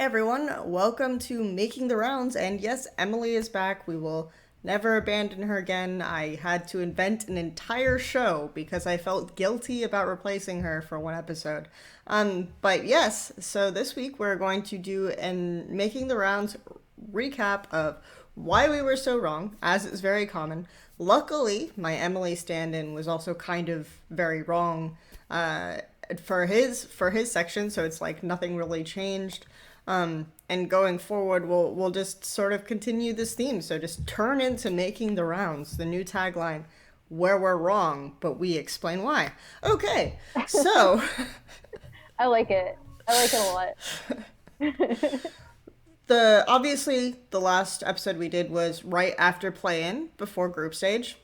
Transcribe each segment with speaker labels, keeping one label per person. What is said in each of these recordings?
Speaker 1: Hey everyone, welcome to Making the Rounds. And yes, Emily is back. We will never abandon her again. I had to invent an entire show because I felt guilty about replacing her for one episode. But yes, so this week we're going to do an Making the Rounds recap of why we were so wrong, as is very common. Luckily, my Emily stand-in was also kind of very wrong for his section, so it's like nothing really changed. And going forward, we'll just sort of continue this theme. So just turn into Making the Rounds, the new tagline, where we're wrong, but we explain why. Okay, so
Speaker 2: I like it. I like it a lot.
Speaker 1: the obviously the last episode we did was right after play-in, before group stage,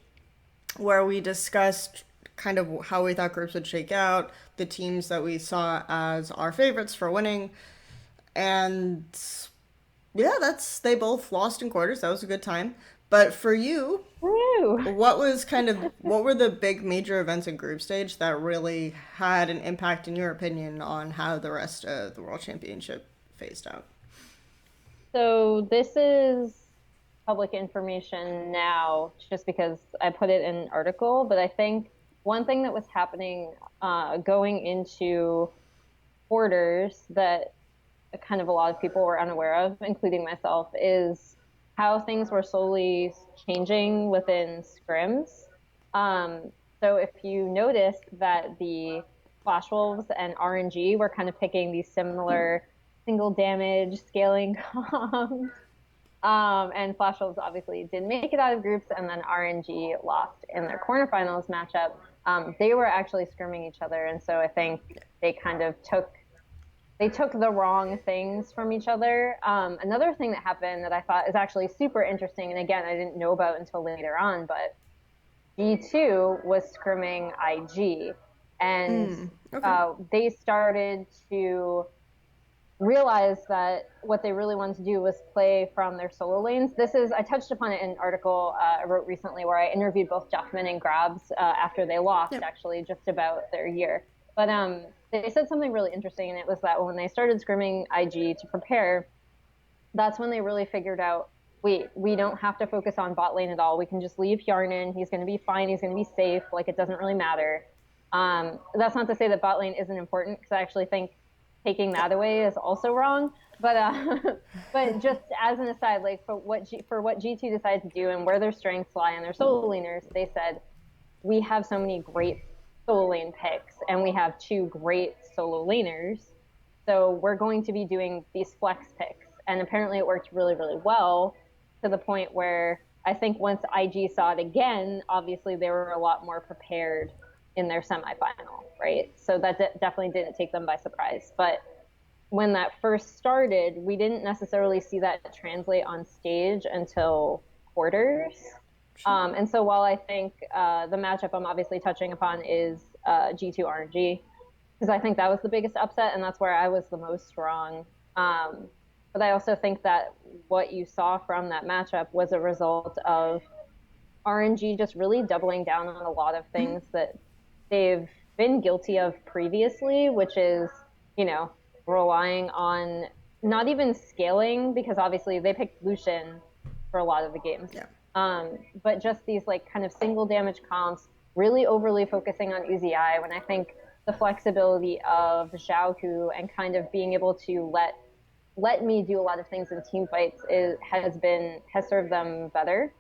Speaker 1: where we discussed kind of how we thought groups would shake out, the teams that we saw as our favorites for winning, and yeah, that's they both lost in quarters. That was a good time. But for you,
Speaker 2: Woo!
Speaker 1: what were the big major events in group stage that really had an impact in your opinion on how the rest of the world championship phased out?
Speaker 2: So this is public information now, just because I put it in an article. But I think one thing that was happening going into quarters that kind of a lot of people were unaware of, including myself, is how things were slowly changing within scrims. So if you noticed that the Flash Wolves and RNG were kind of picking these similar single damage scaling comps. And Flash Wolves obviously didn't make it out of groups, and then RNG lost in their quarterfinals matchup. They were actually scrimming each other, and so I think they kind of took the wrong things from each other. Another thing that happened that I thought is actually super interesting, and again, I didn't know about until later on, but G2 was scrimming IG, and
Speaker 1: Okay.
Speaker 2: they started to realize that what they really wanted to do was play from their solo lanes. I touched upon it in an article I wrote recently where I interviewed both Duffman and Grabs after they lost,
Speaker 1: Yep.
Speaker 2: actually, just about their year. But they said something really interesting, and it was that when they started scrimming IG to prepare, that's when they really figured out, wait, we don't have to focus on bot lane at all. We can just leave Yarn. He's going to be fine. He's going to be safe. Like, it doesn't really matter. That's not to say that bot lane isn't important, because I actually think taking that away is also wrong. But but just as an aside, like for what G2 decided to do and where their strengths lie in their solo laners, they said we have so many great solo lane picks and we have two great solo laners, so we're going to be doing these flex picks. And apparently it worked really, really well, to the point where I think once IG saw it again, obviously they were a lot more prepared in their semifinal, right? So that definitely didn't take them by surprise. But when that first started, we didn't necessarily see that translate on stage until quarters.
Speaker 1: Sure.
Speaker 2: And so while I think the matchup I'm obviously touching upon is G2 RNG, because I think that was the biggest upset, and that's where I was the most wrong. But I also think that what you saw from that matchup was a result of RNG just really doubling down on a lot of things that they've been guilty of previously, which is, you know, relying on not even scaling, because obviously they picked Lucian for a lot of the games.
Speaker 1: Yeah.
Speaker 2: But just these like kind of single damage comps, really overly focusing on Uzi, when I think the flexibility of Xiaoku and kind of being able to let me do a lot of things in team fights has served them better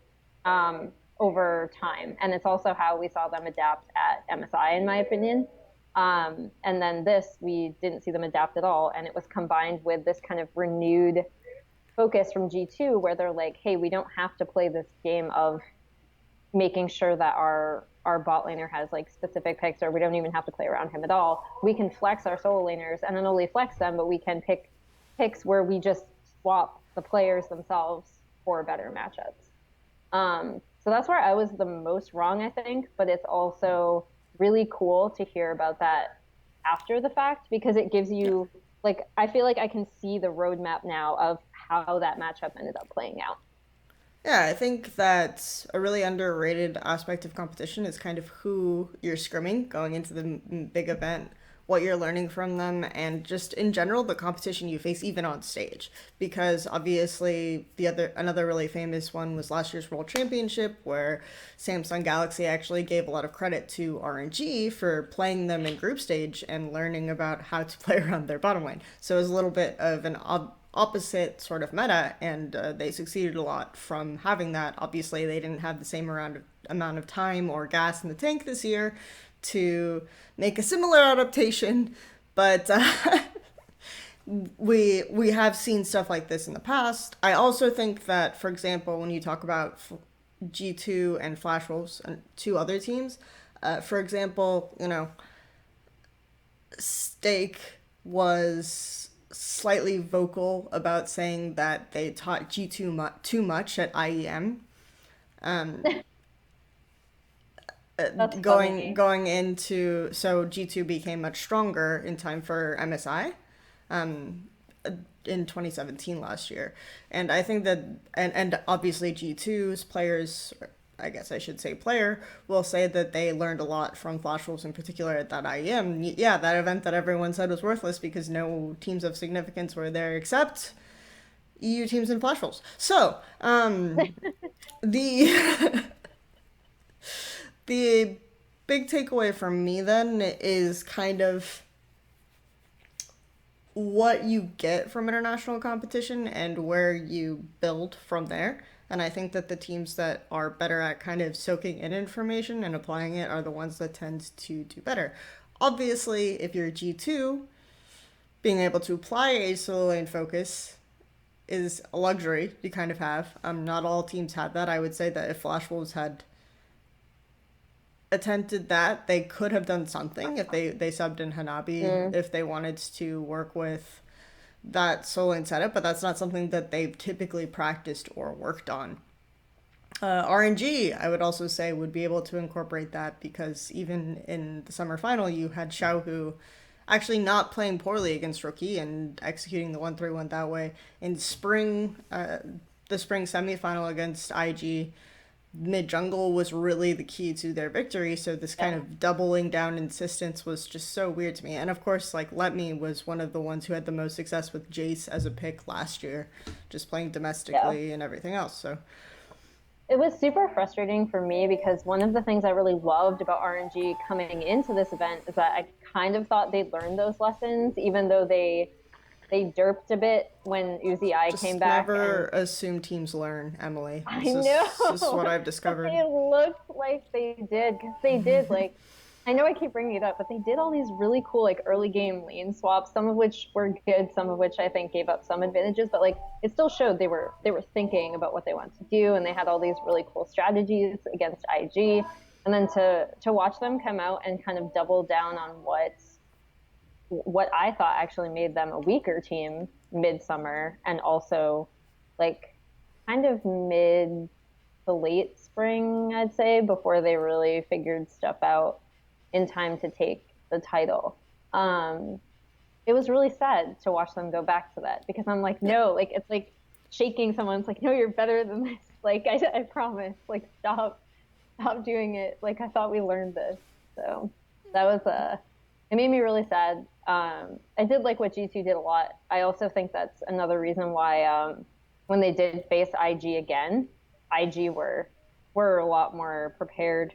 Speaker 2: over time. And it's also how we saw them adapt at MSI, in my opinion. And then this, we didn't see them adapt at all. And it was combined with this kind of renewed focus from G2, where they're like, hey, we don't have to play this game of making sure that our bot laner has like specific picks, or we don't even have to play around him at all. We can flex our solo laners, and not only flex them, but we can pick picks where we just swap the players themselves for better matchups. So that's where I was the most wrong, I think. But it's also really cool to hear about that after the fact, because it gives
Speaker 1: Yeah.
Speaker 2: you, like, I feel like I can see the roadmap now of how that matchup ended up playing out.
Speaker 1: Yeah, I think that's a really underrated aspect of competition is kind of who you're scrimming going into the big event. what you're learning from them, and just in general the competition you face even on stage. Because obviously another really famous one was last year's World Championship, where Samsung Galaxy actually gave a lot of credit to RNG for playing them in group stage and learning about how to play around their bottom lane. So it was a little bit of an opposite sort of meta, and they succeeded a lot from having that. Obviously, they didn't have the same amount of time or gas in the tank this year to make a similar adaptation, but we have seen stuff like this in the past. I also think that, for example, when you talk about G2 and Flash Wolves and two other teams, for example, Stake was slightly vocal about saying that they taught G2 too much at IEM. Um,
Speaker 2: That's
Speaker 1: going
Speaker 2: funny.
Speaker 1: going into so G2 became much stronger in time for MSI in 2017 last year. And I think that and obviously G2's players, I guess I should say player, will say that they learned a lot from Flash Wolves in particular at that IEM. Yeah, that event that everyone said was worthless because no teams of significance were there except EU teams and Flash Wolves. So, the the big takeaway from me then is kind of what you get from international competition and where you build from there. And I think that the teams that are better at kind of soaking in information and applying it are the ones that tend to do better. Obviously, if you're G2, being able to apply a solo lane focus is a luxury you kind of have. Not all teams have that. I would say that if Flash Wolves had attempted that, they could have done something if they subbed in Hanabi,
Speaker 2: Mm.
Speaker 1: if they wanted to work with that solo lane setup, but that's not something that they've typically practiced or worked on. RNG, I would also say, would be able to incorporate that because even in the summer final, you had Xiaohu actually not playing poorly against Rookie and executing the 1-3-1 that way. In the spring semifinal against IG, mid jungle was really the key to their victory. So this kind
Speaker 2: Yeah.
Speaker 1: of doubling down insistence was just so weird to me. And of course, like Let Me was one of the ones who had the most success with Jace as a pick last year, just playing
Speaker 2: Yeah.
Speaker 1: domestically and everything else. So
Speaker 2: It was super frustrating for me because one of the things I really loved about RNG coming into this event is that I kind of thought they'd learned those lessons, even though they derped a bit when Uzi I came
Speaker 1: just
Speaker 2: back. And
Speaker 1: never assume teams learn, Emily.
Speaker 2: I
Speaker 1: This is what
Speaker 2: know,
Speaker 1: I've
Speaker 2: but
Speaker 1: discovered.
Speaker 2: they looked like they did because they did like. I know I keep bringing it up, but they did all these really cool like early game lane swaps, some of which were good, some of which I think gave up some advantages, but like it still showed they were thinking about what they wanted to do, and they had all these really cool strategies against IG. And then to watch them come out and kind of double down on what I thought actually made them a weaker team midsummer, and also like kind of mid to late spring, I'd say, before they really figured stuff out in time to take the title. Um, it was really sad to watch them go back to that because I'm like, no, like it's like shaking someone's like, no, you're better than this. Like I promise, like stop doing it. Like I thought we learned this. So that was it made me really sad. I did like what G2 did a lot. I also think that's another reason why when they did face IG again, IG were a lot more prepared.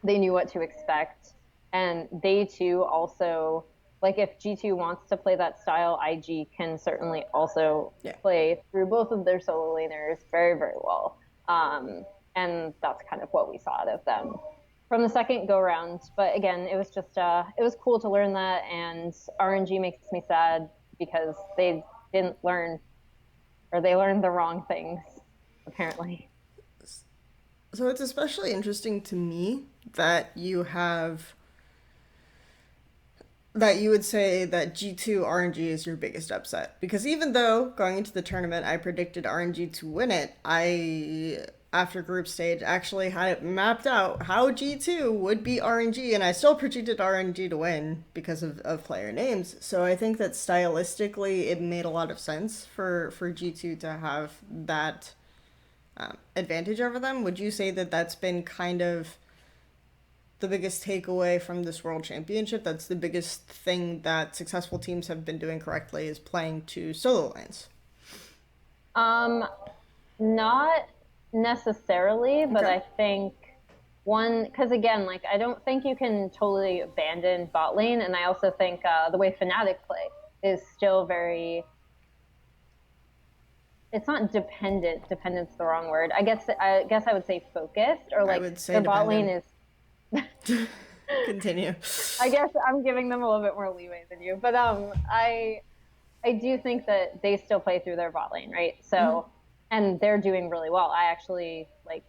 Speaker 2: They knew what to expect, and they too also like if G2 wants to play that style, IG can certainly also
Speaker 1: Yeah.
Speaker 2: play through both of their solo laners very, very well. And that's kind of what we saw out of them from the second go round. But again, it was just it was cool to learn that, and RNG makes me sad because they didn't learn, or they learned the wrong things apparently.
Speaker 1: So it's especially interesting to me that you would say that G2 RNG is your biggest upset. Because even though going into the tournament I predicted RNG to win it, I, after group stage, actually had it mapped out how G2 would beat RNG, and I still predicted RNG to win because of player names. So I think that stylistically it made a lot of sense for G2 to have that advantage over them. Would you say that that's been kind of the biggest takeaway from this World Championship? That's the biggest thing that successful teams have been doing correctly is playing to solo lanes.
Speaker 2: Um, Not necessarily, but
Speaker 1: Okay.
Speaker 2: I think one, because again, like I don't think you can totally abandon bot lane, and I also think the way Fnatic play is still very. It's not dependent. Dependent's the wrong word. I guess I would say focused, or
Speaker 1: I
Speaker 2: like
Speaker 1: would say
Speaker 2: their bot lane
Speaker 1: dependent.
Speaker 2: is.
Speaker 1: Continue.
Speaker 2: I guess I'm giving them a little bit more leeway than you, but I do think that they still play through their bot lane, right?
Speaker 1: Hmm.
Speaker 2: So, and they're doing really well. I actually like,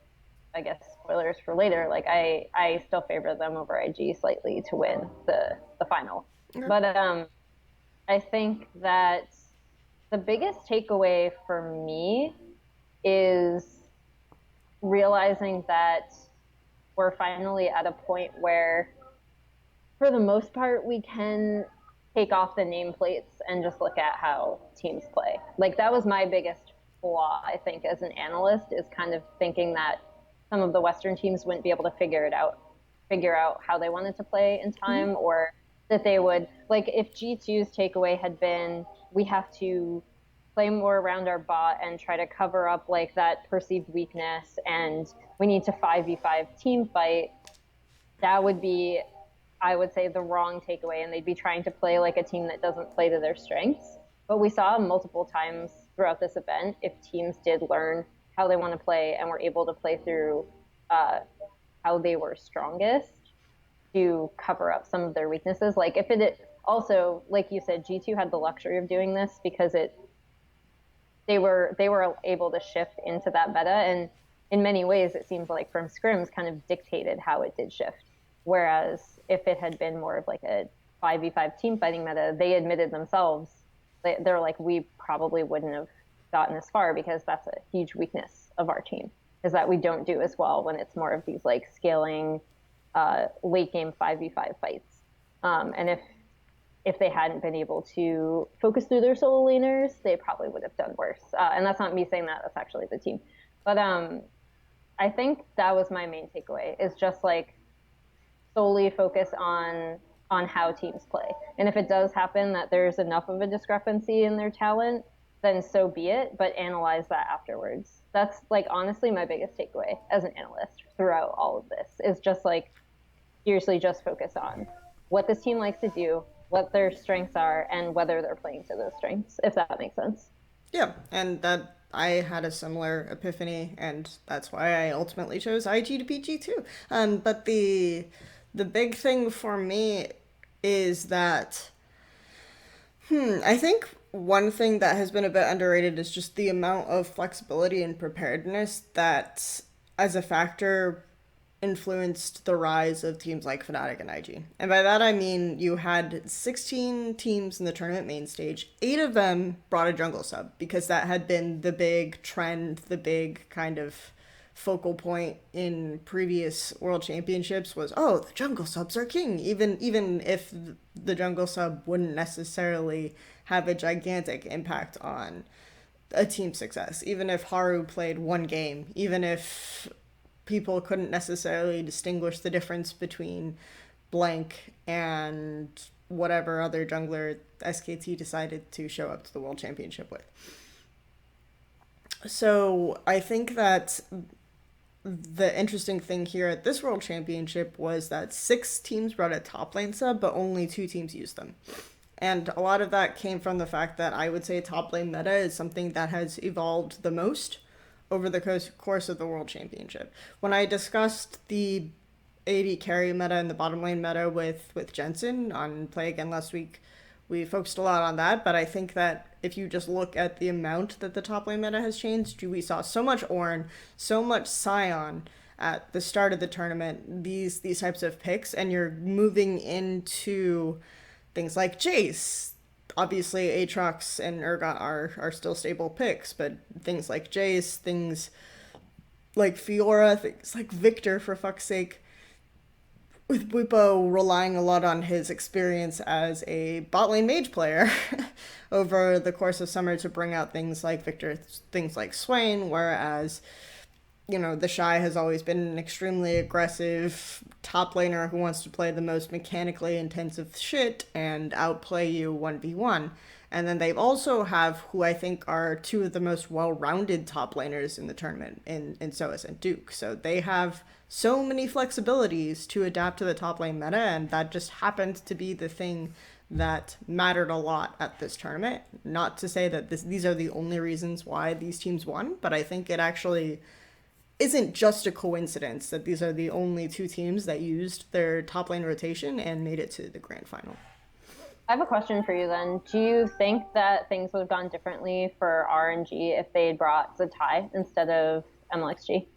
Speaker 2: I guess spoilers for later. Like I still favor them over IG slightly to win the final.
Speaker 1: Okay.
Speaker 2: But I think that the biggest takeaway for me is realizing that we're finally at a point where for the most part, we can take off the nameplates and just look at how teams play. Like that was my biggest flaw, I think, as an analyst, is kind of thinking that some of the Western teams wouldn't be able to figure out how they wanted to play in
Speaker 1: Hmm.
Speaker 2: time, or that they would like if G2's takeaway had been we have to play more around our bot and try to cover up like that perceived weakness and we need to 5v5 team fight, that would be, I would say, the wrong takeaway, and they'd be trying to play like a team that doesn't play to their strengths. But we saw multiple times throughout this event if teams did learn how they want to play and were able to play through uh, how they were strongest to cover up some of their weaknesses. Like if it also, like you said, G2 had the luxury of doing this because they were able to shift into that meta, and in many ways it seems like from scrims kind of dictated how it did shift. Whereas if it had been more of like a 5v5 team fighting meta, they admitted themselves, they're like, we probably wouldn't have gotten as far because that's a huge weakness of our team, is that we don't do as well when it's more of these like scaling late game 5v5 fights. And if they hadn't been able to focus through their solo laners, they probably would have done worse. And that's not me saying that; that's actually the team. But I think that was my main takeaway: is just like solely focus on how teams play. And if it does happen that there's enough of a discrepancy in their talent, then so be it. But analyze that afterwards. That's like honestly my biggest takeaway as an analyst throughout all of this is just like seriously just focus on what this team likes to do, what their strengths are, and whether they're playing to those strengths, if that makes sense.
Speaker 1: Yeah, and that I had a similar epiphany, and that's why I ultimately chose IG to PG too. But the big thing for me is that I think one thing that has been a bit underrated is just the amount of flexibility and preparedness that, as a factor, influenced the rise of teams like Fnatic and IG. And by that I mean you had 16 teams in the tournament main stage. 8 of them brought a jungle sub because that had been the big trend, the big kind of focal point in previous world championships was, oh, the jungle subs are king, even if the jungle sub wouldn't necessarily have a gigantic impact on a team success. Even if Haru played one game, even if people couldn't necessarily distinguish the difference between blank and whatever other jungler SKT decided to show up to the World Championship with. So I think that the interesting thing here at this World Championship was that 6 teams brought a top lane sub, but only 2 teams used them. And a lot of that came from the fact that I would say top lane meta is something that has evolved the most over the course of the World Championship. When I discussed the AD carry meta and the bottom lane meta with Jensen on Play Again last week, we focused a lot on that, but I think that if you just look at the amount that the top lane meta has changed, we saw so much Ornn, so much Sion at the start of the tournament, these types of picks, and you're moving into things like Jace. Obviously, Aatrox and Urgot are still stable picks, but things like Jace, things like Fiora, things like Victor, for fuck's sake, with Bwipo relying a lot on his experience as a bot lane mage player over the course of summer to bring out things like Victor, things like Swain, whereas the Shy has always been an extremely aggressive top laner who wants to play the most mechanically intensive shit and outplay you 1v1. And then they also have who I think are two of the most well-rounded top laners in the tournament in Soas and Duke. So they have so many flexibilities to adapt to the top lane meta, and that just happened to be the thing that mattered a lot at this tournament. Not to say that these are the only reasons why these teams won, but I think it actually isn't just a coincidence that these are the only two teams that used their top lane rotation and made it to the grand final.
Speaker 2: I have a question for you then. Do you think that things would have gone differently for RNG if they had brought Zatai instead of MLXG?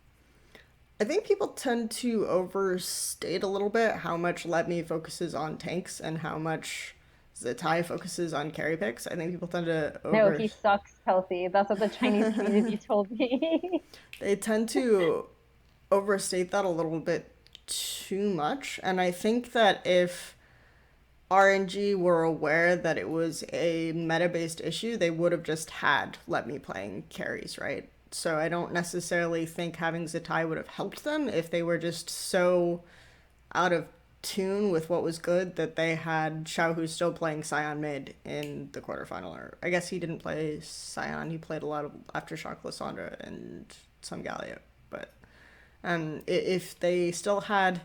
Speaker 1: I think people tend to overstate a little bit how much Let Me focuses on tanks and how much Zatai focuses on carry picks. I think people tend to
Speaker 2: No, he sucks, Kelsey. That's what the Chinese community told me.
Speaker 1: They tend to overstate that a little bit too much. And I think that if RNG were aware that it was a meta-based issue, they would have just had Let Me playing carries, right? So I don't necessarily think having Zatai would have helped them if they were just so out of tune with what was good that they had Xiao who's still playing Scion mid in the quarterfinal. Or I guess he didn't play Scion, he played a lot of Aftershock Lysandra and some Galio. But if they still had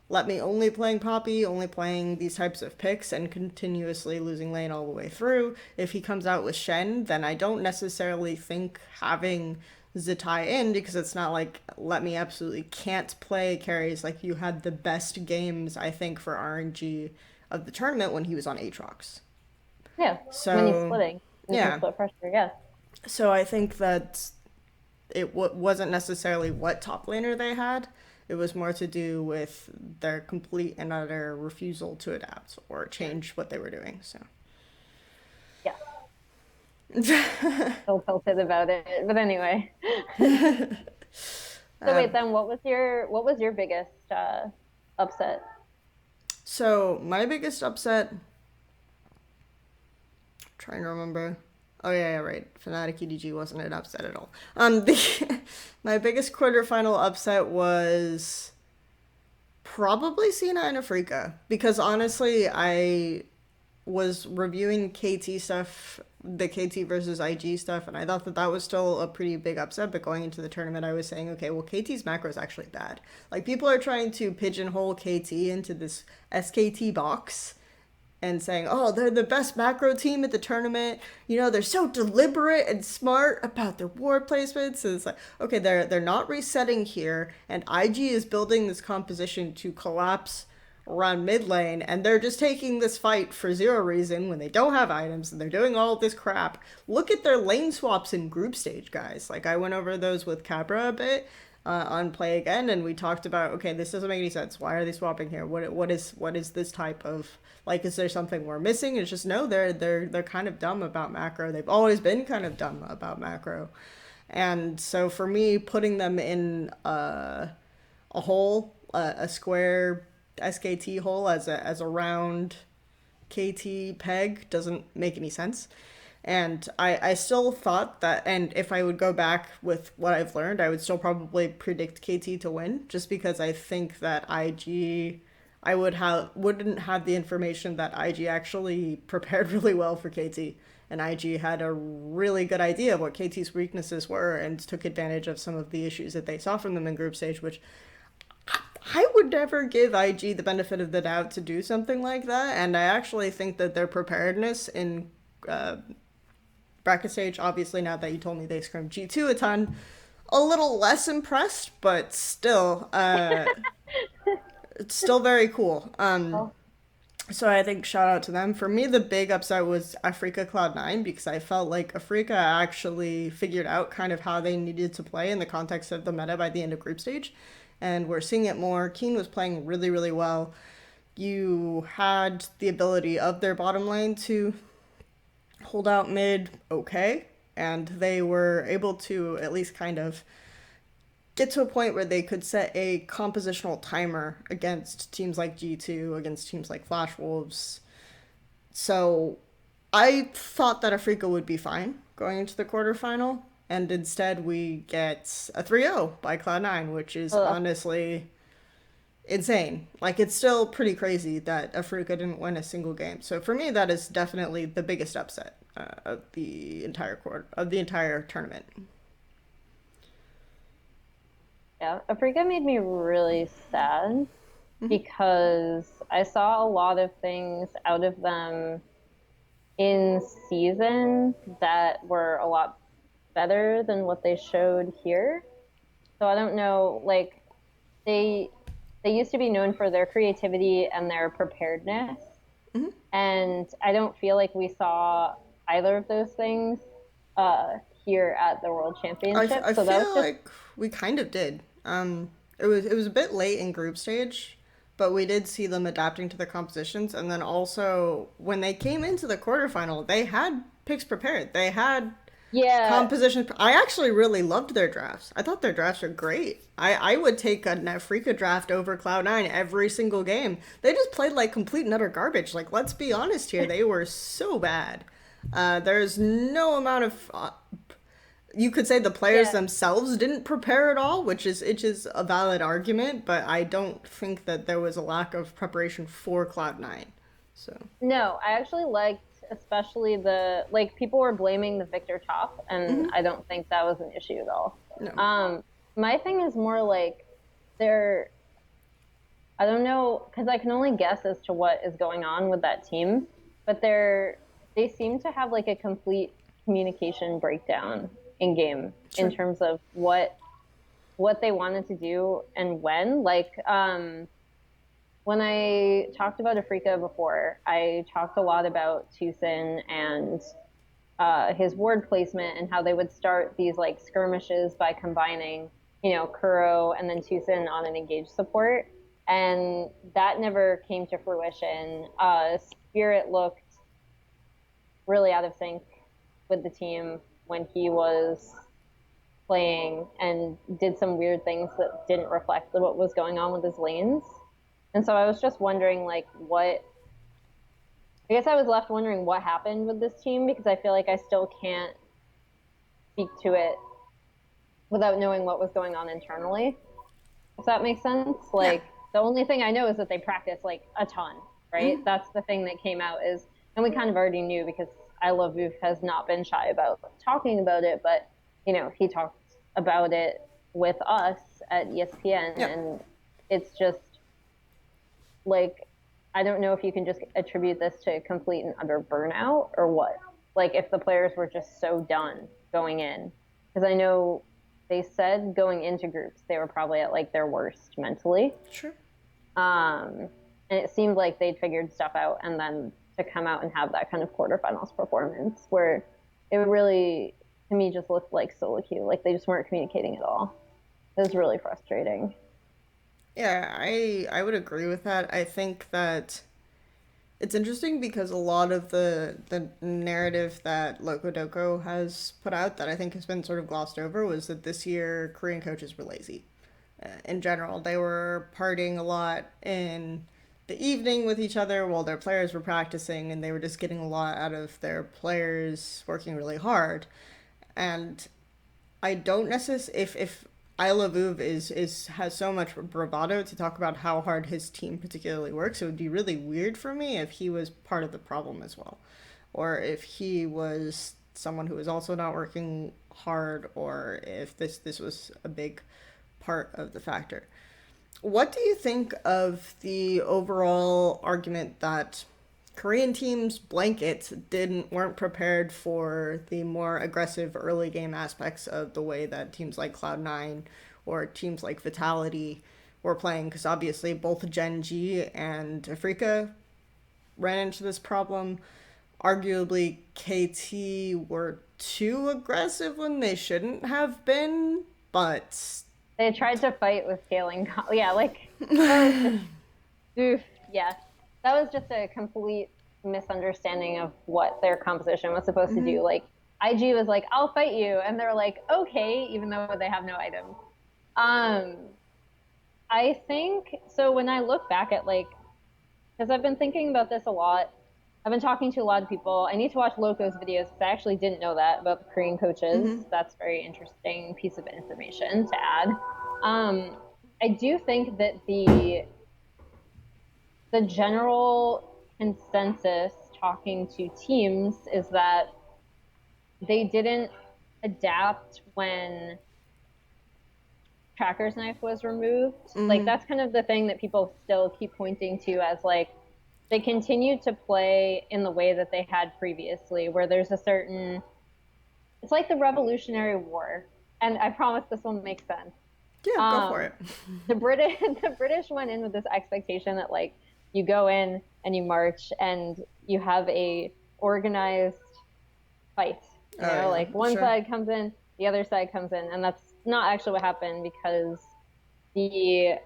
Speaker 1: Let Me only playing Poppy, only playing these types of picks and continuously losing lane all the way through, if he comes out with Shen, then I don't necessarily think having Zatai in, because it's not like Let Me absolutely can't play carries. Like, you had the best games, I think, for RNG of the tournament when he was on Aatrox.
Speaker 2: Yeah,
Speaker 1: so
Speaker 2: when he's splitting.
Speaker 1: Yeah.
Speaker 2: Split pressure, yeah.
Speaker 1: So I think that it wasn't necessarily what top laner they had. It was more to do with their complete and utter refusal to adapt or change what they were doing. So,
Speaker 2: yeah. So tilted about it, but anyway. So wait, then what was your biggest upset?
Speaker 1: So my biggest upset. I'm trying to remember. Oh yeah, right. Fnatic EDG wasn't an upset at all. My biggest quarterfinal upset was probably Cena and Afreeca, because honestly, I was reviewing KT stuff, the KT versus IG stuff, and I thought that was still a pretty big upset. But going into the tournament, I was saying, okay, well, KT's macro is actually bad. Like, people are trying to pigeonhole KT into this SKT box and saying, oh, they're the best macro team at the tournament. They're so deliberate and smart about their ward placements. And it's like, okay, they're not resetting here, and IG is building this composition to collapse around mid lane, and they're just taking this fight for zero reason when they don't have items and they're doing all this crap. Look at their lane swaps in group stage, guys. Like, I went over those with Cabra a bit on Play Again, and we talked about, okay, this doesn't make any sense. Why are they swapping here? What is this type of, like, is there something we're missing? It's just, no, they're kind of dumb about macro. They've always been kind of dumb about macro. And so for me, putting them in a hole, a square SKT hole as a round KT peg doesn't make any sense. And I still thought that, and if I would go back with what I've learned, I would still probably predict KT to win, just because I think that IG, I wouldn't have the information that IG actually prepared really well for KT. And IG had a really good idea of what KT's weaknesses were and took advantage of some of the issues that they saw from them in group stage, which I would never give IG the benefit of the doubt to do something like that. And I actually think that their preparedness in bracket stage, obviously now that you told me they scrimmed G2 a ton, a little less impressed, but still, it's still very cool. So I think shout out to them. For me, the big upset was Afreeca Cloud9, because I felt like Afreeca actually figured out kind of how they needed to play in the context of the meta by the end of group stage. And we're seeing it more. Keen was playing really, really well. You had the ability of their bottom lane to hold out mid okay, and they were able to at least kind of get to a point where they could set a compositional timer against teams like G2, against teams like Flash Wolves. So I thought that Afreeca would be fine going into the quarterfinal. And instead we get a 3-0 by Cloud9, which is
Speaker 2: Ugh.
Speaker 1: honestly insane. Like, it's still pretty crazy that Afreeca didn't win a single game. So for me, that is definitely the biggest upset of the entire tournament.
Speaker 2: Yeah, Afreeca made me really sad because I saw a lot of things out of them in season that were a lot better than what they showed here. So I don't know, like they they used to be known for their creativity and their preparedness, and I don't feel like we saw either of those things uh, here at the World Championship.
Speaker 1: I
Speaker 2: So that was
Speaker 1: feel
Speaker 2: just
Speaker 1: like we kind of did. It was a bit late in group stage, but we did see them adapting to the compositions, and then also when they came into the quarterfinal, they had picks prepared. They had
Speaker 2: yeah.
Speaker 1: composition. I actually really loved their drafts. I thought their drafts are great. I would take a Afreeca draft over Cloud9 every single game. They just played like complete and utter garbage. Like, let's be honest here, they were so bad. There's no amount of you could say the players
Speaker 2: Yeah.
Speaker 1: themselves didn't prepare at all, which is a valid argument, but I don't think that there was a lack of preparation for Cloud9. So,
Speaker 2: No, I actually liked especially the like people were blaming the Victor top, and I don't think that was an issue at all.
Speaker 1: no.
Speaker 2: Um, my thing is more like they're I don't know because I can only guess as to what is going on with that team, but they seem to have like a complete communication breakdown in game in
Speaker 1: Sure.
Speaker 2: terms of what they wanted to do and when. Like when I talked about Afreeca before, I talked a lot about Tucson and his ward placement and how they would start these like skirmishes by combining, Kuro and then Tucson on an engage support. And that never came to fruition. Spirit looked really out of sync with the team when he was playing and did some weird things that didn't reflect what was going on with his lanes. And so I was just wondering, like, I guess I was left wondering what happened with this team because I feel like I still can't speak to it without knowing what was going on internally. If that makes sense.
Speaker 1: Yeah.
Speaker 2: Like, the only thing I know is that they practice like a ton, right? That's the thing that came out is, and we kind of already knew because I Love Oof has not been shy about talking about it, but, he talked about it with us at ESPN,
Speaker 1: Yeah.
Speaker 2: and it's just like I don't know if you can just attribute this to complete and utter burnout or what. Like if the players were just so done going in, because I know they said going into groups they were probably at like their worst mentally.
Speaker 1: Sure.
Speaker 2: And it seemed like they'd figured stuff out, and then to come out and have that kind of quarterfinals performance where it really to me just looked like solo queue, like they just weren't communicating at all. It was really frustrating.
Speaker 1: Yeah, I would agree with that. I think that it's interesting because a lot of the narrative that Loco Doco has put out that I think has been sort of glossed over was that this year Korean coaches were lazy. In general, they were partying a lot in the evening with each other while their players were practicing, and they were just getting a lot out of their players working really hard. And I don't necessarily if I Love Uv is has so much bravado to talk about how hard his team particularly works. It would be really weird for me if he was part of the problem as well, or if he was someone who was also not working hard, or if this was a big part of the factor. What do you think of the overall argument that Korean teams blanket weren't prepared for the more aggressive early game aspects of the way that teams like Cloud9 or teams like Vitality were playing? Because obviously both Gen G and Afreeca ran into this problem. Arguably, KT were too aggressive when they shouldn't have been, but
Speaker 2: They tried to fight with scaling. Yeah, like that was just oof. Yeah, that was just a complete misunderstanding of what their composition was supposed to do. Like IG was like, "I'll fight you," and they're like, "Okay," even though they have no items. Um, I think so. When I look back at like, because I've been thinking about this a lot, I've been talking to a lot of people. I need to watch Loco's videos because I actually didn't know that about the Korean coaches.
Speaker 1: Mm-hmm.
Speaker 2: That's a very interesting piece of information to add. Um, I do think that the general consensus talking to teams is that they didn't adapt when Tracker's knife was removed. Like
Speaker 1: Mm-hmm.
Speaker 2: that's kind of the thing that people still keep pointing to as like they continued to play in the way that they had previously, where there's a certain it's like the Revolutionary War. And I promise this will make sense.
Speaker 1: Yeah, go for
Speaker 2: Um,
Speaker 1: it.
Speaker 2: the British the British went in with this expectation that like you go in and you march and you have a organized fight. You
Speaker 1: Oh
Speaker 2: know,
Speaker 1: yeah,
Speaker 2: like one
Speaker 1: sure.
Speaker 2: side comes in, the other side comes in, and that's not actually what happened because the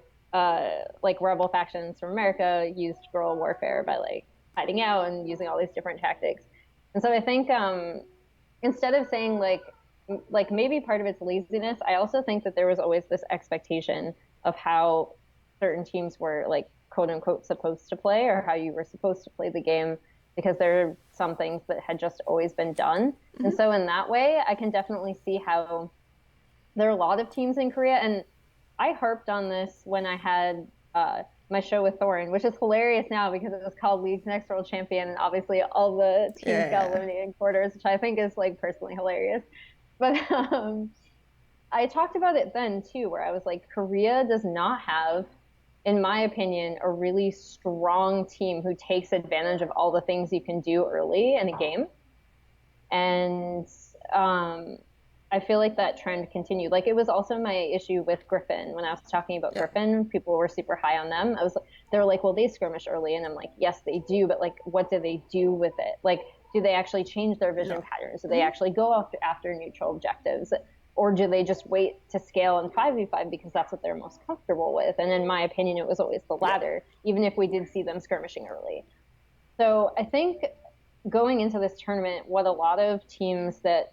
Speaker 2: like rebel factions from America used guerrilla warfare by like hiding out and using all these different tactics. And so I think instead of saying like maybe part of it's laziness, I also think that there was always this expectation of how certain teams were like quote unquote supposed to play or how you were supposed to play the game because there are some things that had just always been done. And
Speaker 1: Mm-hmm.
Speaker 2: so in that way, I can definitely see how there are a lot of teams in Korea and I harped on this when I had my show with Thorin, which is hilarious now because it was called League's Next World Champion, and obviously all the teams got
Speaker 1: Yeah.
Speaker 2: eliminated in quarters, which I think is like personally hilarious. But I talked about it then too, where I was like, Korea does not have, in my opinion, a really strong team who takes advantage of all the things you can do early in a game. And um, I feel like that trend continued. Like it was also my issue with Griffin when I was talking about
Speaker 1: Yeah.
Speaker 2: Griffin. People were super high on them. They were like, well, they skirmish early, and I'm like, yes, they do, but like, what do they do with it? Like, do they actually change their vision
Speaker 1: No.
Speaker 2: patterns? Do they
Speaker 1: Mm-hmm.
Speaker 2: actually go after neutral objectives? Or do they just wait to scale in 5v5 because that's what they're most comfortable with? And in my opinion, it was always the
Speaker 1: Yeah.
Speaker 2: latter, even if we did see them skirmishing early. So I think going into this tournament, what a lot of teams that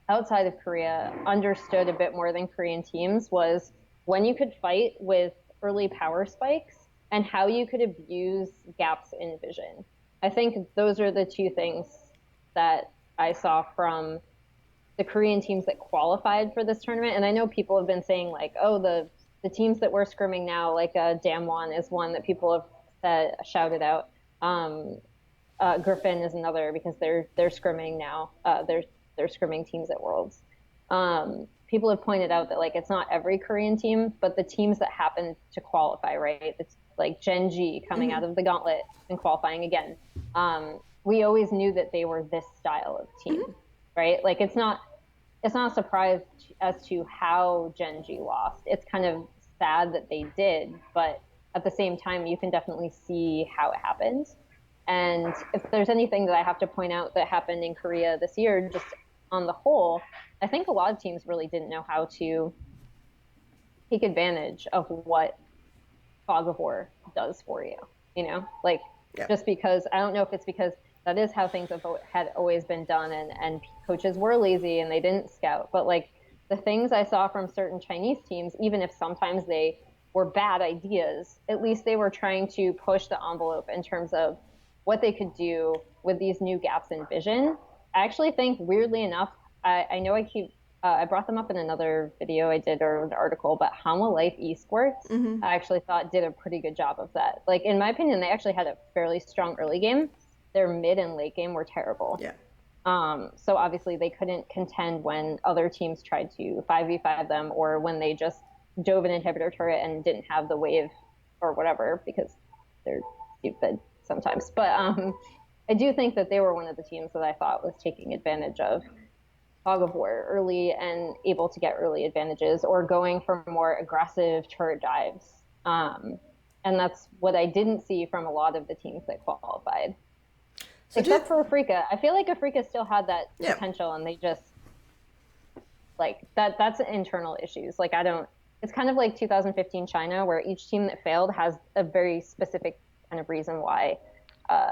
Speaker 2: outside of Korea understood a bit more than Korean teams was when you could fight with early power spikes and how you could abuse gaps in vision. I think those are the two things that I saw from the Korean teams that qualified for this tournament. And I know people have been saying like, oh, the teams that we're scrimming now, like Damwon is one that people have shouted out. Um, Griffin is another because they're scrimming now. They're scrimming teams at Worlds. People have pointed out that like it's not every Korean team, but the teams that happen to qualify, right? It's like Genji coming
Speaker 1: Mm-hmm.
Speaker 2: out of the gauntlet and qualifying again. We always knew that they were this style of
Speaker 1: Mm-hmm.
Speaker 2: team, right? Like it's not a surprise as to how Genji lost. It's kind of sad that they did, but at the same time, you can definitely see how it happened. And if there's anything that I have to point out that happened in Korea this year, just on the whole, I think a lot of teams really didn't know how to take advantage of what Fog of War does for you. You know, like
Speaker 1: Yeah.
Speaker 2: just because I don't know if it's because that is how things had always been done, and coaches were lazy and they didn't scout. But like the things I saw from certain Chinese teams, even if sometimes they were bad ideas, at least they were trying to push the envelope in terms of what they could do with these new gaps in vision. I actually think, weirdly enough, I know I brought them up in another video I did or an article, but Hanwha Life Esports
Speaker 1: Mm-hmm.
Speaker 2: I actually thought did a pretty good job of that. Like in my opinion, they actually had a fairly strong early game. Their mid and late game were terrible.
Speaker 1: Yeah.
Speaker 2: So obviously they couldn't contend when other teams tried to 5v5 them or when they just dove an inhibitor turret and didn't have the wave or whatever because they're stupid sometimes. But I do think that they were one of the teams that I thought was taking advantage of Fog of War early and able to get early advantages or going for more aggressive turret dives. And that's what I didn't see from a lot of the teams that qualified,
Speaker 1: So do you
Speaker 2: except for Afreeca. I feel like Afreeca still had that
Speaker 1: yeah.
Speaker 2: potential and they just like that's internal issues. Like I don't it's kind of like 2015 China where each team that failed has a very specific kind of reason uh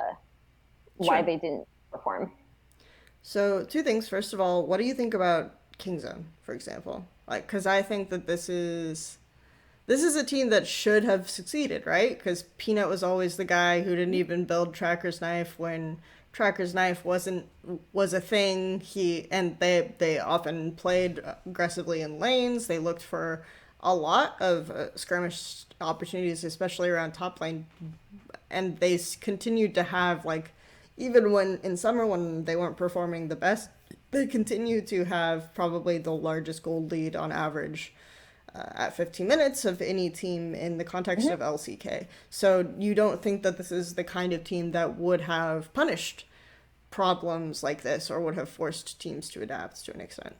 Speaker 2: why
Speaker 1: Sure.
Speaker 2: they didn't perform.
Speaker 1: So two things. First of all, what do you think about KingZone, for example? Like, because I think that this is this is a team that should have succeeded, right? Because Peanut was always the guy who didn't even build Tracker's Knife when Tracker's Knife was a thing. They often played aggressively in lanes. They looked for a lot of skirmish opportunities, especially around top lane, and they continued to have like, even when in summer when they weren't performing the best, they continued to have probably the largest gold lead on average at 15 minutes of any team in the context of LCK. So you don't think that this is the kind of team that would have punished problems like this or would have forced teams to adapt to an extent?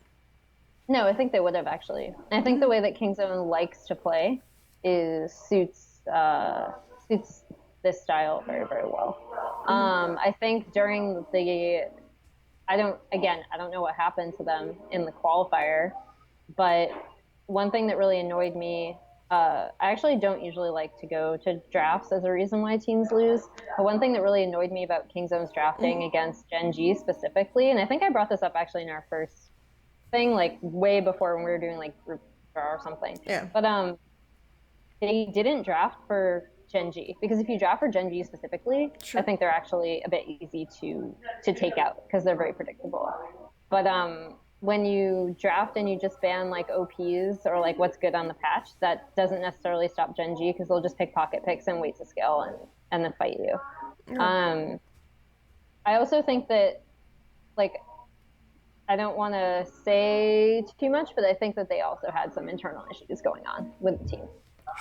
Speaker 2: No, I think they would have actually. I think the way that KingZone likes to play is suits this style very, very well. I think during the I don't know what happened to them in the qualifier, but one thing that really annoyed me, I actually don't usually like to go to drafts as a reason why teams lose. But one thing that really annoyed me about KingZone's drafting against Gen G specifically, and I think I brought this up actually in our first thing, like way before when we were doing like group draw or something.
Speaker 1: Yeah.
Speaker 2: But they didn't draft for Gen G because if you draft for Gen G specifically,
Speaker 1: Sure.
Speaker 2: I think they're actually a bit easy to take out because they're very predictable. But when you draft and you just ban like OPs or like what's good on the patch, that doesn't necessarily stop Gen G because they'll just pick pocket picks and wait to scale and then fight you. I also think that like I don't want to say too much, but I think that they also had some internal issues going on with the team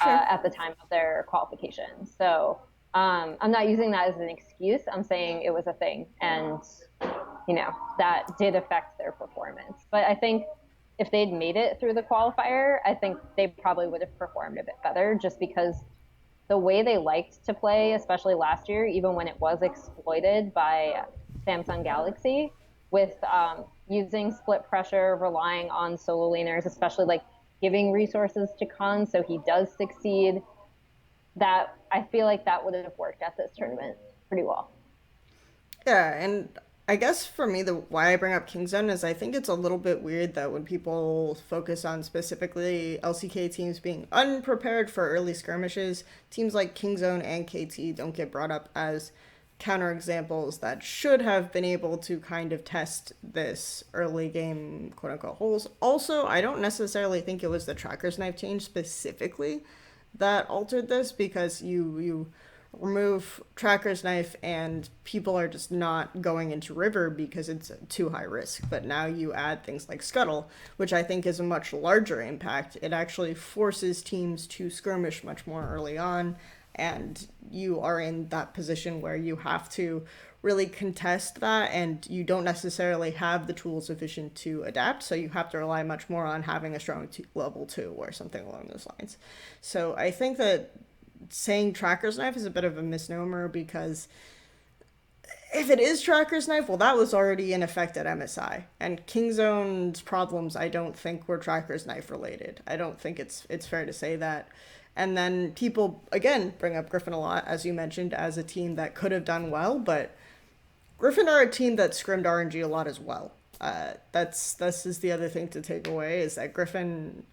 Speaker 2: at the time of their qualification. So I'm not using that as an excuse. I'm saying it was a thing, and that did affect their performance. But I think if they'd made it through the qualifier, I think they probably would have performed a bit better, just because the way they liked to play, especially last year, even when it was exploited by Samsung Galaxy, with using split pressure, relying on solo laners, especially like giving resources to Khan so he does succeed, that I feel like that would have worked at this tournament pretty well.
Speaker 1: Yeah, and I guess for me, the why I bring up KingZone is I think it's a little bit weird that when people focus on specifically LCK teams being unprepared for early skirmishes, teams like KingZone and KT don't get brought up as counterexamples that should have been able to kind of test this early game quote unquote holes. Also, I don't necessarily think it was the Tracker's Knife change specifically that altered this, because you remove Tracker's Knife and people are just not going into River because it's too high risk. But now you add things like Scuttle, which I think is a much larger impact. It actually forces teams to skirmish much more early on, and you are in that position where you have to really contest that, and you don't necessarily have the tools sufficient to adapt, so you have to rely much more on having a strong level 2 or something along those lines. So I think that saying Tracker's Knife is a bit of a misnomer, because if it is Tracker's Knife, well, that was already in effect at MSI. And KingZone's problems, I don't think, were Tracker's Knife related. I don't think it's fair to say that. And then people, again, bring up Griffin a lot, as you mentioned, as a team that could have done well, but Griffin are a team that scrimmed RNG a lot as well. This is the other thing to take away, is that Griffin,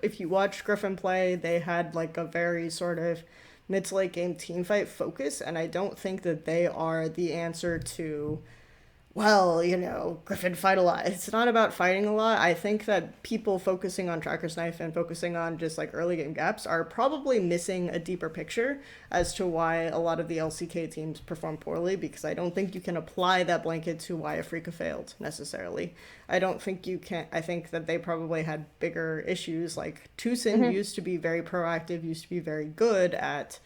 Speaker 1: if you watch Griffin play, they had like a very sort of mid to late game team fight focus, and I don't think that they are the answer to, well, Griffin fight a lot. It's not about fighting a lot. I think that people focusing on Tracker's Knife and focusing on just like early game gaps are probably missing a deeper picture as to why a lot of the LCK teams perform poorly, because I don't think you can apply that blanket to why Afreeca failed necessarily. I don't think you can. I think that they probably had bigger issues. Like Tucson used to be very proactive, used to be very good at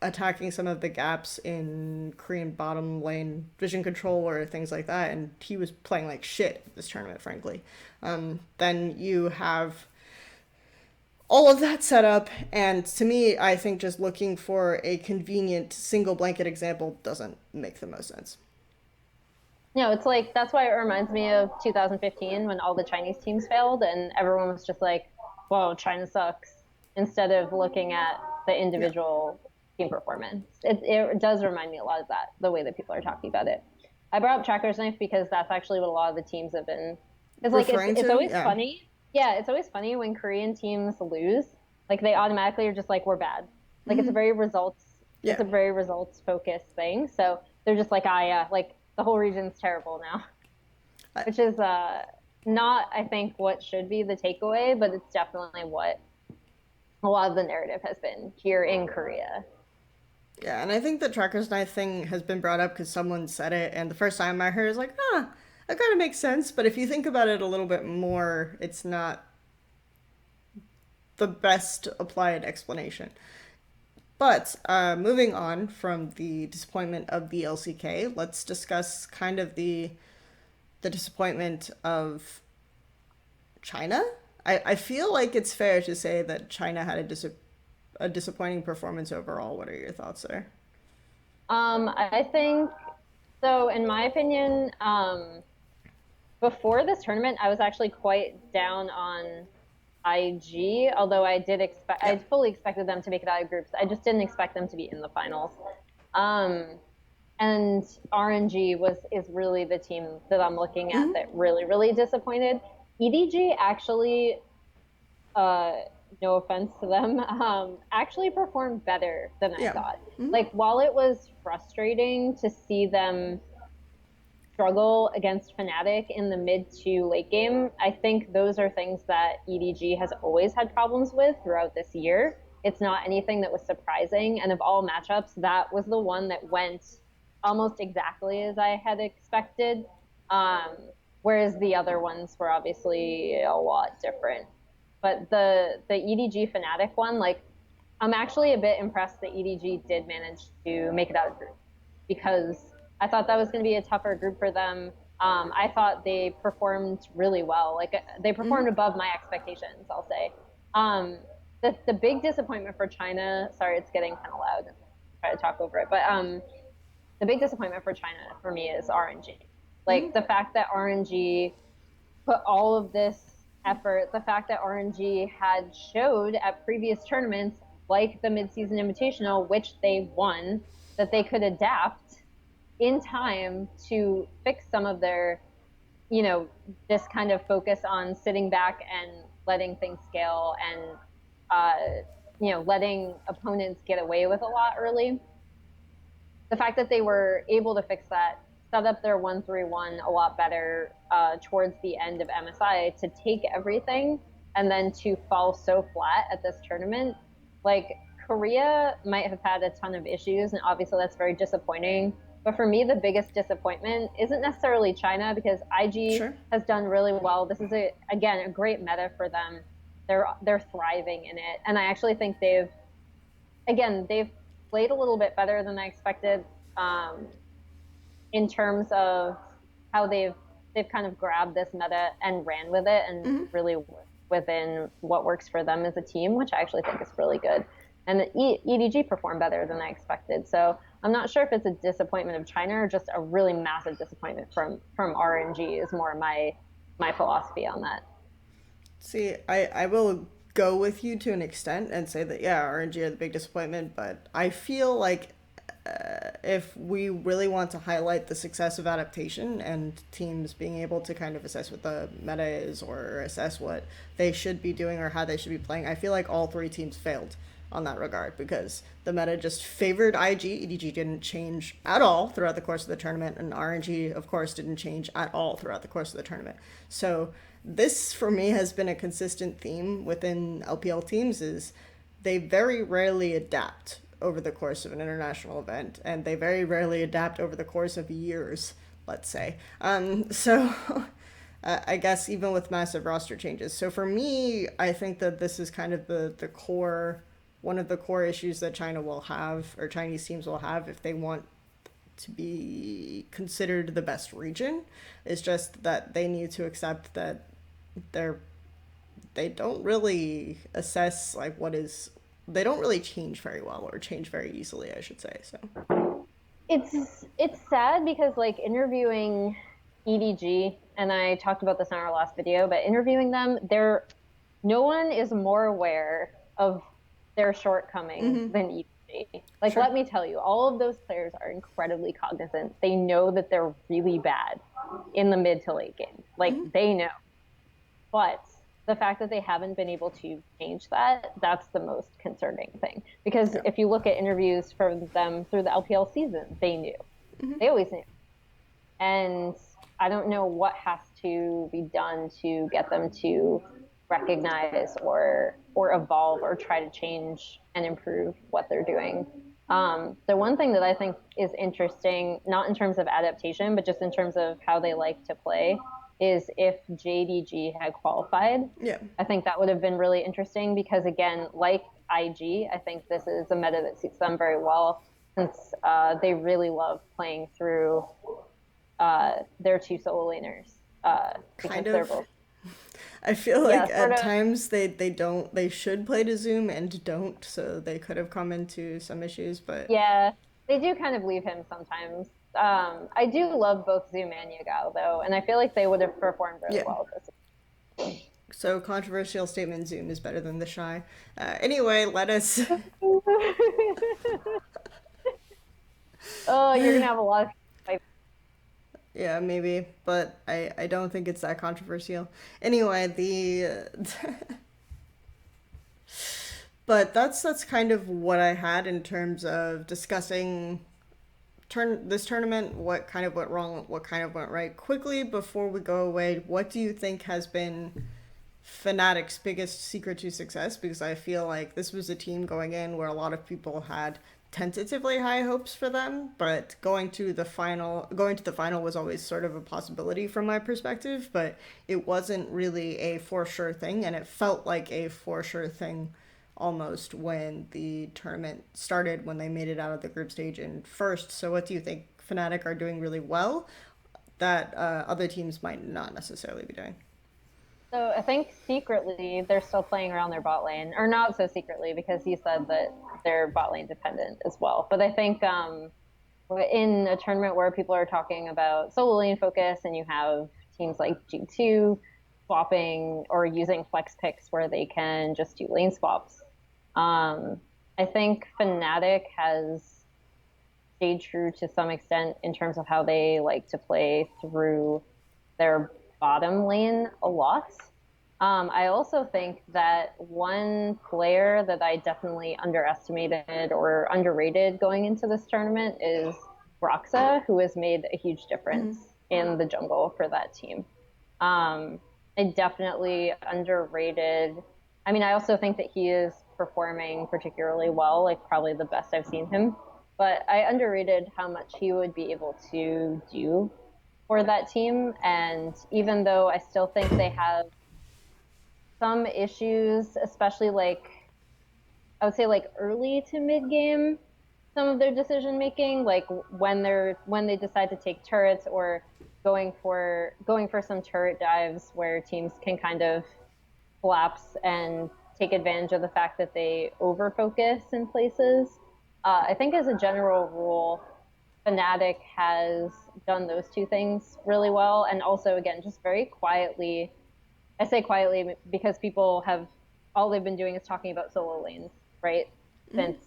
Speaker 1: attacking some of the gaps in Korean bottom lane vision control or things like that, and he was playing like shit this tournament, frankly. Then you have all of that set up, and to me, I think just looking for a convenient single blanket example doesn't make the most sense.
Speaker 2: No, it's like, that's why it reminds me of 2015 when all the Chinese teams failed and everyone was just like, whoa, China sucks, instead of looking at the individual team performance. It does remind me a lot of that, the way that people are talking about it. I brought up Tracker's Knife because that's actually what a lot of the teams have been. It's like, it's always funny. Yeah, it's always funny when Korean teams lose, like they automatically are just like, we're bad. Like it's
Speaker 1: Yeah.
Speaker 2: a very results focused thing. So they're just like, ah, yeah, like the whole region's terrible now,
Speaker 1: I,
Speaker 2: which is not, I think, what should be the takeaway, but it's definitely what a lot of the narrative has been here in Korea.
Speaker 1: yeah, and I think the Truckers Night thing has been brought up because someone said it, and the first time I heard it, I was like, huh, that kind of makes sense. But if you think about it a little bit more, it's not the best applied explanation. But moving on from the disappointment of the LCK, let's discuss kind of the disappointment of China. I feel like it's fair to say that China had a disappointing performance overall. What are your thoughts there?
Speaker 2: I think so. In my opinion, before this tournament, I was actually quite down on IG, although I
Speaker 1: Yep.
Speaker 2: fully expected them to make it out of groups. I just didn't expect them to be in the finals. Um, and RNG is really the team that I'm looking at that really disappointed. EDG actually, uh, no offense to them, actually performed better than I
Speaker 1: Yeah.
Speaker 2: thought. Like while it was frustrating to see them struggle against Fnatic in the mid to late game, I think those are things that EDG has always had problems with throughout this year. It's not anything that was surprising. And of all matchups, that was the one that went almost exactly as I had expected. Um, Whereas the other ones were obviously a lot different. But the EDG Fnatic one, like, I'm actually a bit impressed that EDG did manage to make it out of group because I thought that was going to be a tougher group for them. I thought they performed really well. Like they performed above my expectations, I'll say. Um, the big disappointment for China. Sorry, it's getting kind of loud. Try to talk over it, but the big disappointment for China for me is RNG. Like the fact that RNG put all of this effort, the fact that RNG had showed at previous tournaments, like the midseason invitational, which they won, that they could adapt in time to fix some of their, you know, this kind of focus on sitting back and letting things scale and, letting opponents get away with a lot early. The fact that they were able to fix that, set up their 1-3-1 a lot better towards the end of MSI to take everything and then to fall so flat at this tournament. Like Korea might have had a ton of issues, and obviously that's very disappointing. But for me, the biggest disappointment isn't necessarily China because IG
Speaker 1: Sure.
Speaker 2: has done really well. This is again a great meta for them. They're thriving in it, and I actually think they've played a little bit better than I expected um, in terms of how they've kind of grabbed this meta and ran with it and really within what works for them as a team, which I actually think is really good. And the EDG performed better than I expected. So I'm not sure if it's a disappointment of China or just a really massive disappointment from RNG is more my philosophy on that.
Speaker 1: See, I will go with you to an extent and say that, yeah, RNG are the big disappointment, but I feel like if we really want to highlight the success of adaptation and teams being able to kind of assess what the meta is or assess what they should be doing or how they should be playing, I feel like all three teams failed on that regard because the meta just favored IG. EDG didn't change at all throughout the course of the tournament, and RNG, of course, didn't change at all throughout the course of the tournament. So this, for me, has been a consistent theme within LPL teams is they very rarely adapt over the course of an international event, and they very rarely adapt over the course of years, let's say. So I guess even with massive roster changes. So for me, I think that this is kind of the core, one of the core issues that China will have, or Chinese teams will have if they want to be considered the best region, is just that they need to accept that they're they don't really assess like what is they don't really change very well or change very easily, I should say. So
Speaker 2: It's sad because like interviewing EDG, and I talked about this in our last video, but interviewing them, no one is more aware of their shortcomings than EDG. Like,
Speaker 1: sure.
Speaker 2: let me tell you, all of those players are incredibly cognizant. They know that they're really bad in the mid to late game. Like, they know. But the fact that they haven't been able to change that, that's the most concerning thing. Because
Speaker 1: Yeah.
Speaker 2: if you look at interviews from them through the LPL season, they knew. They always knew. And I don't know what has to be done to get them to recognize or evolve or try to change and improve what they're doing. The one thing that I think is interesting, not in terms of adaptation, but just in terms of how they like to play, is if JDG had qualified.
Speaker 1: Yeah.
Speaker 2: I think that would have been really interesting because, again, like IG, I think this is a meta that suits them very well since they really love playing through their two solo laners because
Speaker 1: Kind
Speaker 2: they're
Speaker 1: of.
Speaker 2: both
Speaker 1: I feel
Speaker 2: yeah
Speaker 1: like
Speaker 2: sort
Speaker 1: at
Speaker 2: of
Speaker 1: times they should play to Zoom and don't, so they could have come into some issues, but
Speaker 2: yeah they do kind of leave him sometimes. I do love both Zoom and Yagao though, and I feel like they would have performed really
Speaker 1: yeah.
Speaker 2: well this.
Speaker 1: So controversial statement, Zoom is better than the Shy. Anyway, let us.
Speaker 2: Oh, you're gonna have a lot of like,
Speaker 1: Yeah, maybe, but I don't think it's that controversial. Anyway, the but that's kind of what I had in terms of discussing this tournament, what kind of went wrong, what kind of went right. Quickly before we go away, what do you think has been Fnatic's biggest secret to success? Because I feel like this was a team going in where a lot of people had tentatively high hopes for them, but going to the final was always sort of a possibility from my perspective, but it wasn't really a for sure thing, and it felt like a for sure thing almost when the tournament started, when they made it out of the group stage in first. So what do you think Fnatic are doing really well that other teams might not necessarily be doing?
Speaker 2: so I think secretly they're still playing around their bot lane, or not so secretly because he said that they're bot lane dependent as well. But I think in a tournament where people are talking about solo lane focus and you have teams like G2 swapping or using flex picks where they can just do lane swaps. Um, I think Fnatic has stayed true to some extent in terms of how they like to play through their bottom lane a lot. I also think that one player that I definitely underestimated or underrated going into this tournament is Roxa, who has made a huge difference in the jungle for that team. I definitely underrated. I mean, I also think that he is performing particularly well, like probably the best I've seen him. But I underrated how much he would be able to do for that team. And even though I still think they have some issues, especially like I would say like early to mid game, some of their decision making, like when they decide to take turrets or going for some turret dives where teams can kind of collapse and take advantage of the fact that they over focus in places. I think as a general rule, Fnatic has done those two things really well, and also again just very quietly. I say quietly because people have all they've been doing is talking about solo lanes, right? Since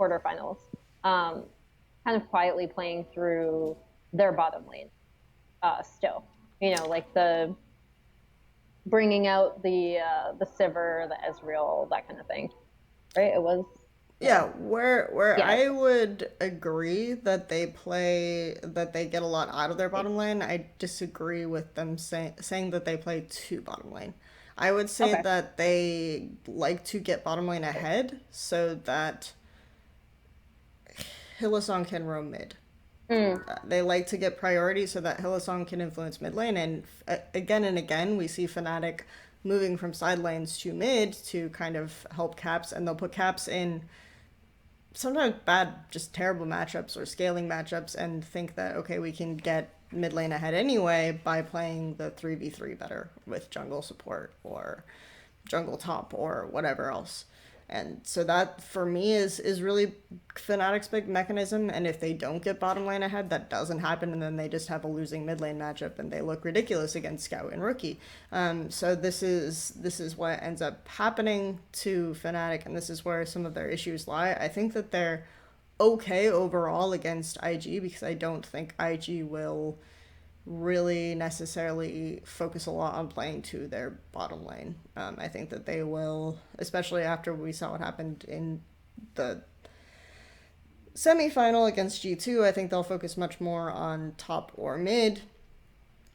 Speaker 2: quarterfinals, um, kind of quietly playing through their bottom lane. Still, like the bringing out the Sivir, the Ezreal, that kind of thing, right? It was, yeah,
Speaker 1: Yeah, where
Speaker 2: yeah,
Speaker 1: I would agree that they get a lot out of their bottom lane, I disagree with them saying that they play to bottom lane. I would say
Speaker 2: okay,
Speaker 1: that they like to get bottom lane ahead so that Hylissang can roam mid.
Speaker 2: mm,
Speaker 1: They like to get priority so that Hylissang can influence mid lane, and again and again we see Fnatic moving from side lanes to mid to kind of help caps, and they'll put caps in sometimes bad, just terrible matchups or scaling matchups and think that, okay, we can get mid lane ahead anyway by playing the 3v3 better with jungle support or jungle top or whatever else. And so that for me is really Fnatic's big mechanism. And if they don't get bottom lane ahead, that doesn't happen, and then they just have a losing mid lane matchup, and they look ridiculous against Scout and Rookie. So this is what ends up happening to Fnatic, and this is where some of their issues lie. I think that they're okay overall against IG because I don't think IG will really necessarily focus a lot on playing to their bottom lane. I think that they will, especially after we saw what happened in the semi-final against G2, I think they'll focus much more on top or mid.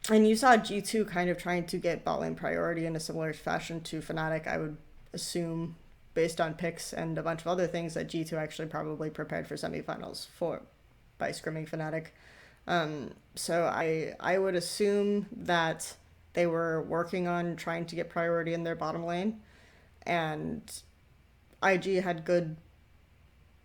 Speaker 1: And you saw G2 kind of trying to get bot lane priority in a similar fashion to Fnatic. I would assume, based on picks and a bunch of other things, that G2 actually probably prepared for semifinals for by scrimming Fnatic. So I would assume that they were working on trying to get priority in their bottom lane, and IG had good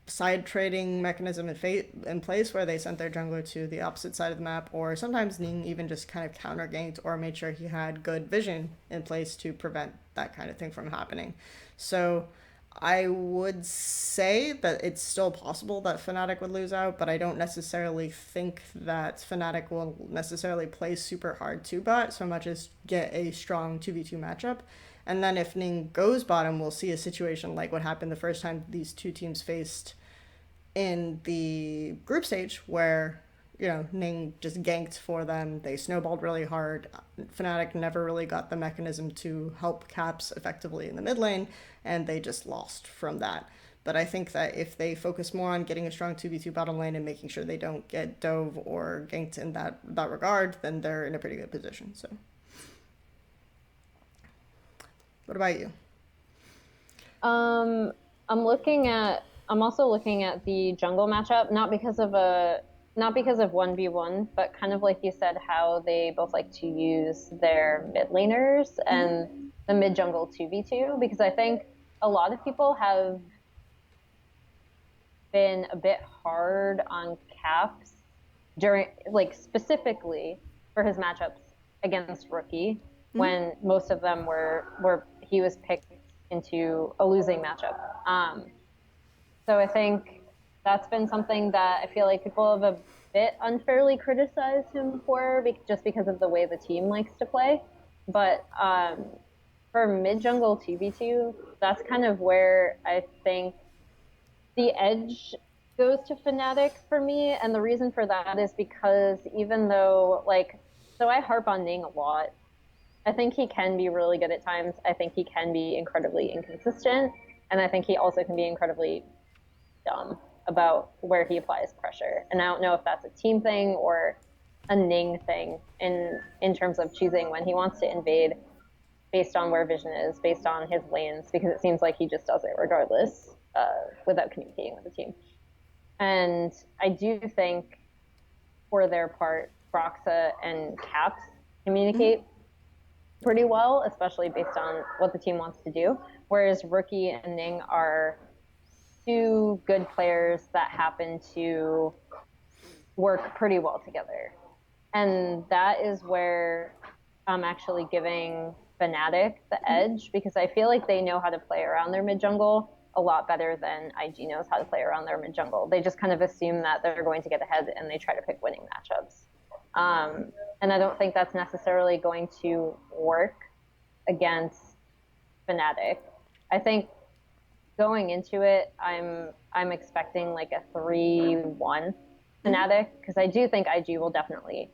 Speaker 1: side trading mechanism in place where they sent their jungler to the opposite side of the map, or sometimes Ning even just kind of counter ganked or made sure he had good vision in place to prevent that kind of thing from happening. So I would say that it's still possible that Fnatic would lose out, but I don't necessarily think that Fnatic will necessarily play super hard to bot so much as get a strong 2v2 matchup. And then if Ning goes bottom, we'll see a situation like what happened the first time these two teams faced in the group stage, where Ning just ganked for them. They snowballed really hard. Fnatic never really got the mechanism to help Caps effectively in the mid lane, and they just lost from that. But I think that if they focus more on getting a strong 2v2 bottom lane and making sure they don't get dove or ganked in that regard, then they're in a pretty good position. So what about you?
Speaker 2: I'm also looking at the jungle matchup, not because of 1v1, but kind of like you said, how they both like to use their mid laners and the mid jungle 2v2, because I think a lot of people have been a bit hard on Caps during, like, specifically for his matchups against Rookie, when most of them were he was picked into a losing matchup. So I think that's been something that I feel like people have a bit unfairly criticized him for, just because of the way the team likes to play. But for mid jungle 2v2, that's kind of where I think the edge goes to Fnatic for me. And the reason for that is because even though, like, so I harp on Ning a lot. I think he can be really good at times. I think he can be incredibly inconsistent. And I think he also can be incredibly dumb about where he applies pressure. And I don't know if that's a team thing or a Ning thing in terms of choosing when he wants to invade based on where vision is, based on his lanes, because it seems like he just does it regardless, without communicating with the team. And I do think, for their part, Broxa and Caps communicate pretty well, especially based on what the team wants to do. Whereas Rookie and Ning are two good players that happen to work pretty well together. And that is where I'm actually giving Fnatic the edge, because I feel like they know how to play around their mid jungle a lot better than IG knows how to play around their mid jungle. They just kind of assume that they're going to get ahead and they try to pick winning matchups. And I don't think that's necessarily going to work against Fnatic. I think going into it, I'm expecting like a 3-1 Fnatic, because I do think IG will definitely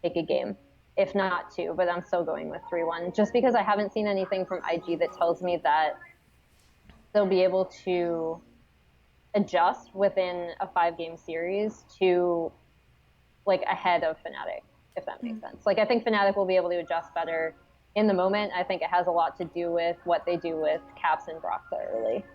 Speaker 2: take a game, if not two, but I'm still going with 3-1, just because I haven't seen anything from IG that tells me that they'll be able to adjust within a 5-game series to, like, ahead of Fnatic, if that makes sense. Like, I think Fnatic will be able to adjust better in the moment. I think it has a lot to do with what they do with Caps and Broxa early.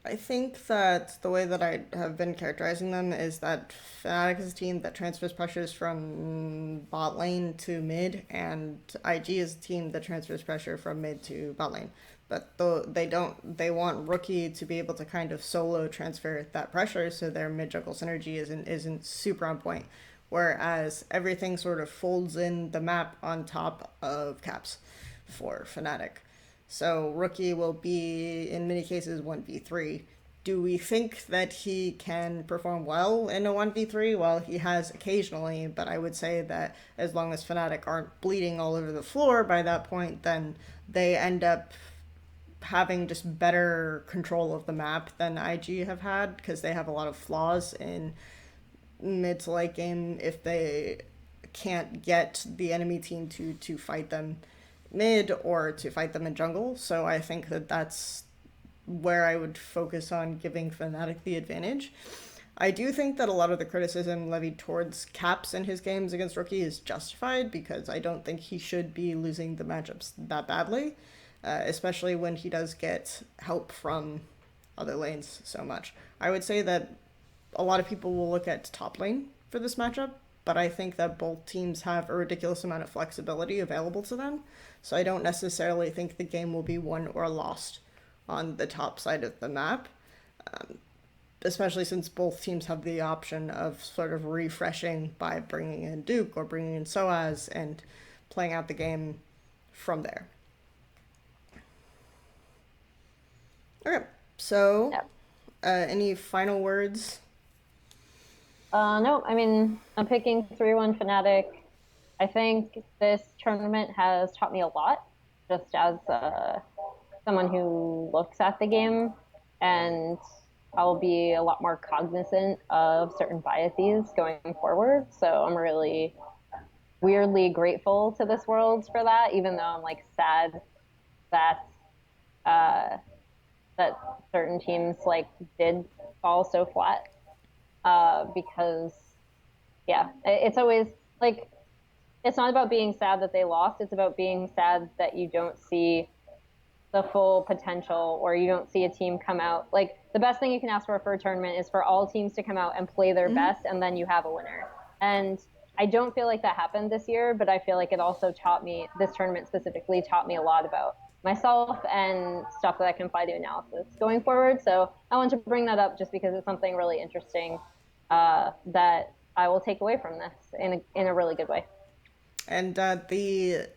Speaker 1: I think that the way that I have been characterizing them is that Fnatic is a team that transfers pressures from bot lane to mid, and IG is a team that transfers pressure from mid to bot lane. But they want Rookie to be able to kind of solo transfer that pressure, so their mid jungle synergy isn't super on point. Whereas everything sort of folds in the map on top of Caps for Fnatic. So Rookie will be, in many cases, 1v3. Do we think that he can perform well in a 1v3? Well, he has occasionally, but I would say that as long as Fnatic aren't bleeding all over the floor by that point, then they end up having just better control of the map than IG have had, because they have a lot of flaws in mid to late game. If they can't get the enemy team to fight them mid or to fight them in jungle. So I think that that's where I would focus on giving Fnatic the advantage. I do think that a lot of the criticism levied towards Caps in his games against Rookie is justified, because I don't think he should be losing the matchups that badly, especially when he does get help from other lanes so much. I would say that a lot of people will look at top lane for this matchup, but I think that both teams have a ridiculous amount of flexibility available to them, so I don't necessarily think the game will be won or lost on the top side of the map. Especially since both teams have the option of sort of refreshing by bringing in Duke or bringing in Soaz and playing out the game from there. Okay, so any final words?
Speaker 2: No, I mean, I'm picking 3-1 Fnatic. I think this tournament has taught me a lot, just as someone who looks at the game, and I'll be a lot more cognizant of certain biases going forward. So I'm really weirdly grateful to this world for that, even though I'm like sad that that certain teams like did fall so flat. Because it's always like, it's not about being sad that they lost. It's about being sad that you don't see the full potential, or you don't see a team come out. Like, the best thing you can ask for a tournament is for all teams to come out and play their best, and then you have a winner. And I don't feel like that happened this year, but I feel like it also taught me, this tournament specifically taught me a lot about myself and stuff that I can apply to analysis going forward. So I want to bring that up just because it's something really interesting that I will take away from this in a really good way.
Speaker 1: And the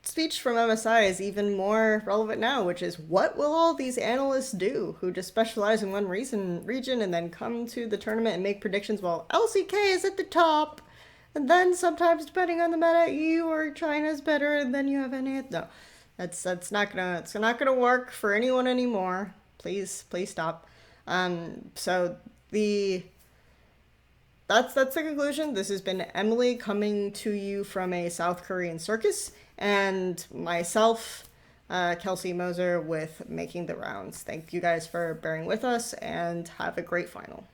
Speaker 1: speech from MSI is even more relevant now, which is, what will all these analysts do who just specialize in one region and then come to the tournament and make predictions while LCK is at the top, and then sometimes, depending on the meta, EU or China's better, and then you have any. No, that's not gonna work for anyone anymore. Please stop. So that's the conclusion. This has been Emily coming to you from a South Korean circus, and myself, Kelsey Moser, with Making the Rounds. Thank you guys for bearing with us, and have a great final.